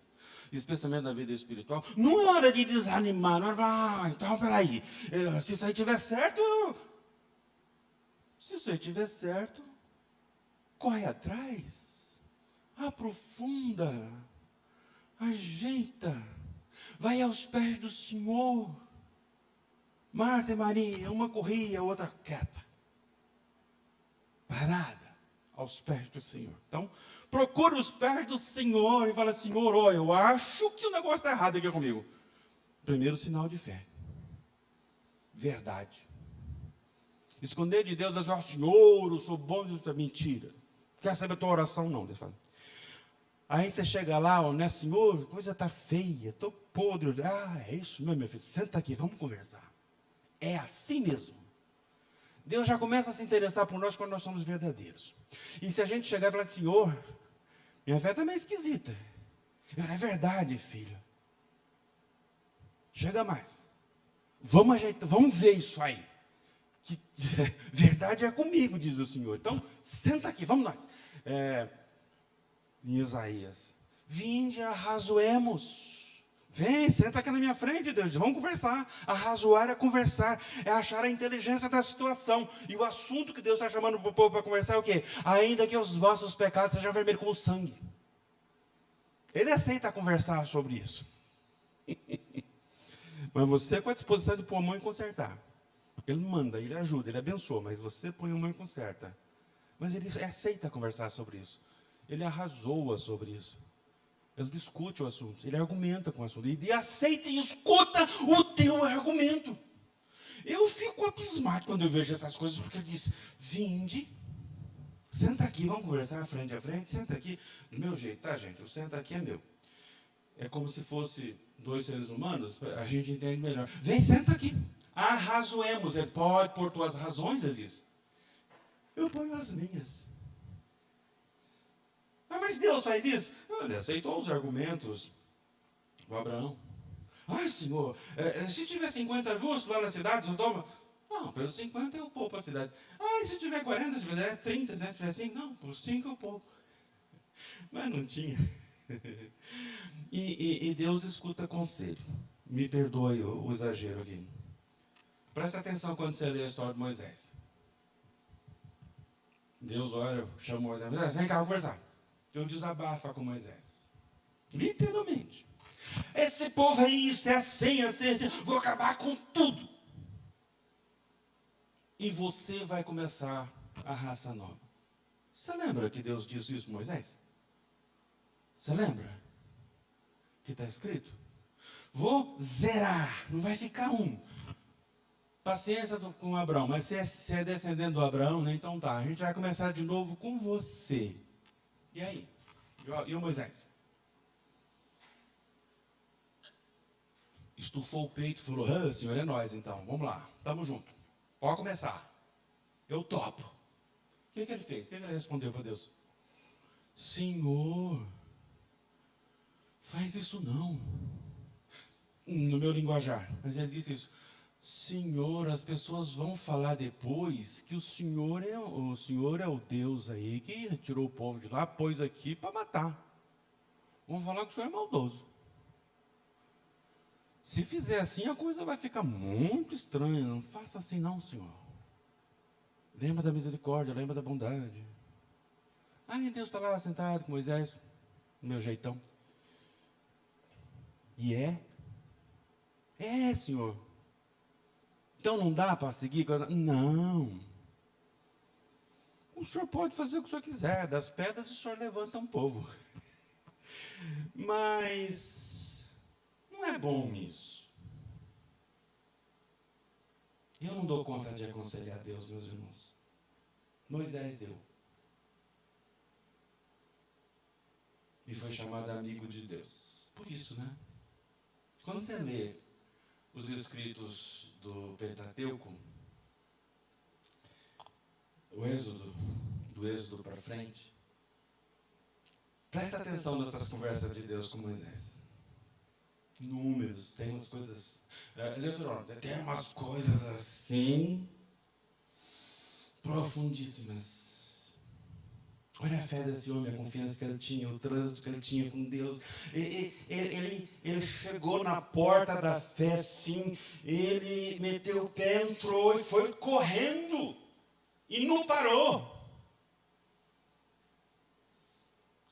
Speaker 2: especialmente na vida espiritual, não é hora de desanimar, não é hora de então, peraí, se isso aí estiver certo, corre atrás, aprofunda, ajeita, vai aos pés do Senhor. Marta e Maria, uma corria, a outra quieta, parada, aos pés do Senhor. Então, procura os pés do Senhor e fala, Senhor, ó, eu acho que o negócio está errado aqui comigo. Primeiro sinal de fé. Verdade. Esconder de Deus, assim, Senhor, eu sou bom, mentira. Quer saber a tua oração? Não, Deus fala. Aí você chega lá, ó, né, Senhor, coisa está feia, estou podre. Ah, é isso mesmo, meu filho, senta aqui, vamos conversar. É assim mesmo. Deus já começa a se interessar por nós quando nós somos verdadeiros. E se a gente chegar e falar, Senhor, minha fé está meio esquisita. É verdade, filho. Chega mais. Vamos ajeitar, vamos ver isso aí. Que verdade é comigo, diz o Senhor. Então, senta aqui, vamos nós. Em Isaías. Vinde, arrazoemos. Vem, senta aqui na minha frente, Deus. Vamos conversar. Arrazoar é conversar. É achar a inteligência da situação. E o assunto que Deus está chamando para o povo para conversar é o quê? Ainda que os vossos pecados sejam vermelhos como sangue. Ele aceita conversar sobre isso. Mas você com a disposição de pôr a mão e consertar. Ele manda, ele ajuda, ele abençoa, mas você põe a mão e conserta. Mas ele aceita conversar sobre isso. Ele arrazoa sobre isso. Ele discute o assunto, ele argumenta com o assunto. E aceita e escuta o teu argumento. Eu fico abismado quando eu vejo essas coisas, porque ele diz, vinde, senta aqui, vamos conversar frente a frente, senta aqui. Do meu jeito, tá, gente? O senta aqui é meu. É como se fosse dois seres humanos, a gente entende melhor. Vem, senta aqui. Arrazoemos. Ele pode pôr tuas razões, ele diz. Eu ponho as minhas. Ah, mas Deus faz isso? Não, ele aceitou os argumentos do Abraão. Ai, Senhor, se tiver 50 justos lá na cidade, você toma? Não, pelos 50 eu poupo a cidade. Ah, e se tiver 40, se tiver 30, se tiver 5? Não, por 5 eu poupo. Mas não tinha. E Deus escuta conselho. Me perdoe o exagero aqui. Presta atenção quando você lê a história de Moisés. Deus olha, chama Moisés. Vem cá, vamos conversar. Deus desabafa com Moisés. Literalmente. Esse povo aí, isso é assim, vou acabar com tudo. E você vai começar a raça nova. Você lembra que Deus disse isso, Moisés? Você lembra? Que está escrito? Vou zerar, não vai ficar um. Paciência com Abraão, mas se é descendente do Abraão, né? Então tá, a gente vai começar de novo com você. E aí? E o Moisés? Estufou o peito e falou, Senhor, é nós então, vamos lá, estamos juntos. Pode começar. Eu topo. O que ele fez? O que ele respondeu para Deus? Senhor, faz isso não. No meu linguajar, mas ele disse isso. Senhor, as pessoas vão falar depois que o Senhor é o Deus aí que tirou o povo de lá, pôs aqui para matar. Vão falar que o Senhor é maldoso. Se fizer assim, a coisa vai ficar muito estranha. Não faça assim não, Senhor. Lembra da misericórdia, lembra da bondade. Aí Deus está lá sentado com Moisés, do meu jeitão. E Senhor. Então não dá para seguir? Não. O Senhor pode fazer o que o Senhor quiser. Das pedras o Senhor levanta um povo. Mas não é bom isso. Eu não dou conta de aconselhar Deus, meus irmãos. Moisés deu. E foi chamado amigo de Deus. Por isso, né? Quando você lê os escritos do Pentateuco, do Êxodo para frente, presta atenção nessas conversas de Deus com Moisés. Números, tem umas coisas, tem umas coisas assim, profundíssimas. Olha a fé desse homem, a confiança que ele tinha, o trânsito que ele tinha com Deus. Ele chegou na porta da fé, sim. Ele meteu o pé, entrou e foi correndo. E não parou.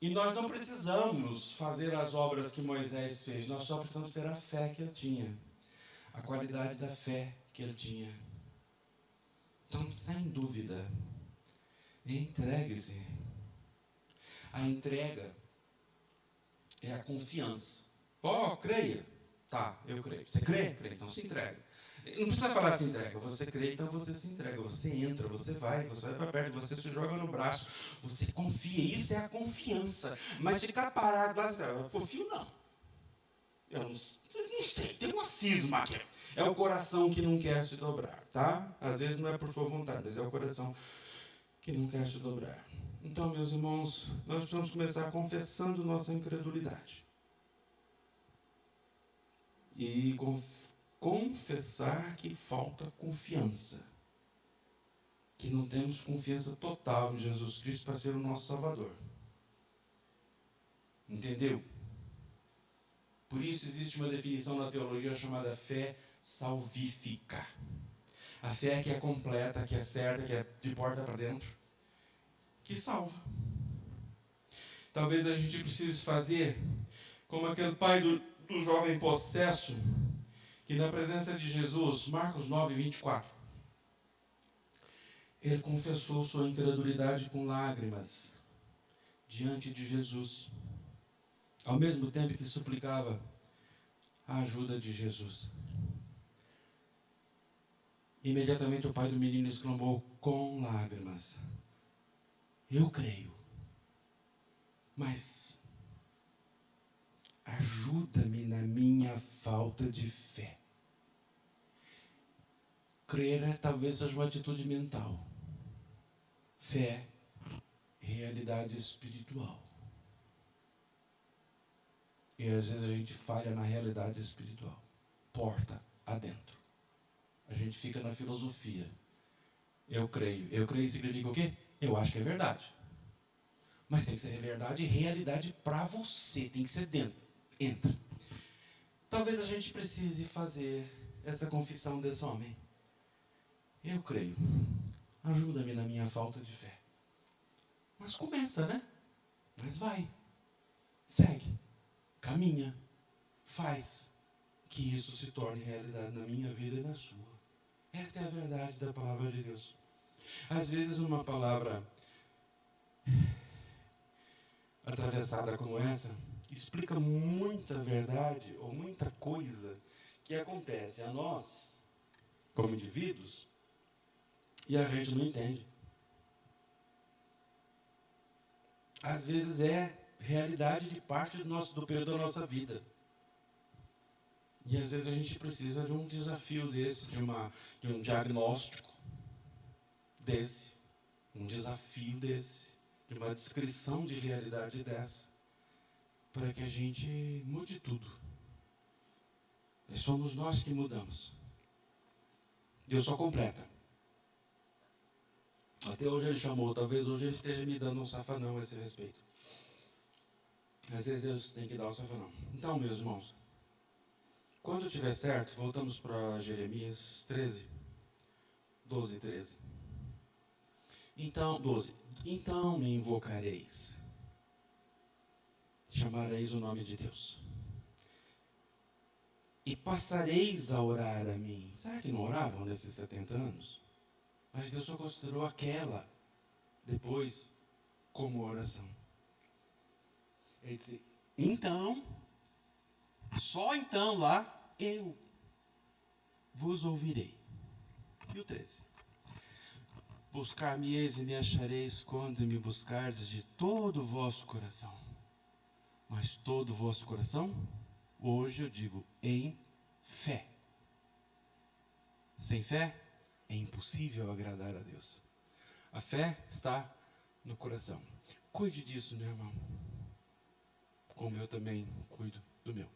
Speaker 2: E nós não precisamos fazer as obras que Moisés fez. Nós só precisamos ter a fé que ele tinha. A qualidade da fé que ele tinha. Então, sem dúvida, entregue-se. A entrega é a confiança. Creia. Tá, eu creio. Você crê? Crê, então se entrega. Não precisa falar se entrega. Você crê, então você se entrega. Você entra, você vai para perto, você se joga no braço. Você confia. Isso é a confiança. Mas ficar parado lá, eu confio não. Eu não sei, tem uma cisma aqui. É o coração que não quer se dobrar, tá? Às vezes não é por sua vontade, mas é o coração que não quer se dobrar. Então, meus irmãos, nós precisamos começar confessando nossa incredulidade. E confessar que falta confiança. Que não temos confiança total em Jesus Cristo para ser o nosso Salvador. Entendeu? Por isso existe uma definição na teologia chamada fé salvífica. A fé que é completa, que é certa, que é de porta para dentro, que salva. Talvez a gente precise fazer como aquele pai do jovem possesso, que na presença de Jesus, Marcos 9, 24, ele confessou sua incredulidade com lágrimas diante de Jesus, ao mesmo tempo que suplicava a ajuda de Jesus. Imediatamente o pai do menino exclamou com lágrimas: eu creio, mas ajuda-me na minha falta de fé. Crer talvez seja uma atitude mental. Fé, realidade espiritual. E às vezes a gente falha na realidade espiritual. Porta adentro. A gente fica na filosofia. Eu creio. Eu creio significa o quê? Eu acho que é verdade. Mas tem que ser verdade e realidade para você. Tem que ser dentro. Entra. Talvez a gente precise fazer essa confissão desse homem. Eu creio. Ajuda-me na minha falta de fé. Mas começa, né? Mas vai. Segue. Caminha. Faz. Que isso se torne realidade na minha vida e na sua. Esta é a verdade da palavra de Deus. Às vezes uma palavra atravessada como essa explica muita verdade ou muita coisa que acontece a nós, como indivíduos, e a gente não entende. Às vezes é realidade de parte do período da nossa vida. E às vezes a gente precisa de um desafio desse, de um diagnóstico desse, um desafio desse, de uma descrição de realidade dessa, para que a gente mude tudo. E somos nós que mudamos. Deus só completa. Até hoje ele chamou, talvez hoje ele esteja me dando um safanão a esse respeito. Às vezes Deus tem que dar um safanão. Então, meus irmãos, quando tiver certo, voltamos para Jeremias 13, 12 e 13. Então, 12. Então me invocareis, chamareis o nome de Deus, e passareis a orar a mim. Será que não oravam nesses 70 anos? Mas Deus só considerou aquela depois como oração. Ele disse, então, só então lá, eu vos ouvirei. E o 13. Buscar-me-eis e me achareis quando me buscardes de todo o vosso coração. Mas todo o vosso coração, hoje eu digo, em fé. Sem fé, é impossível agradar a Deus. A fé está no coração. Cuide disso, meu irmão. Como eu também cuido do meu.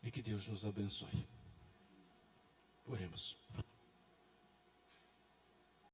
Speaker 2: E que Deus nos abençoe. Oremos.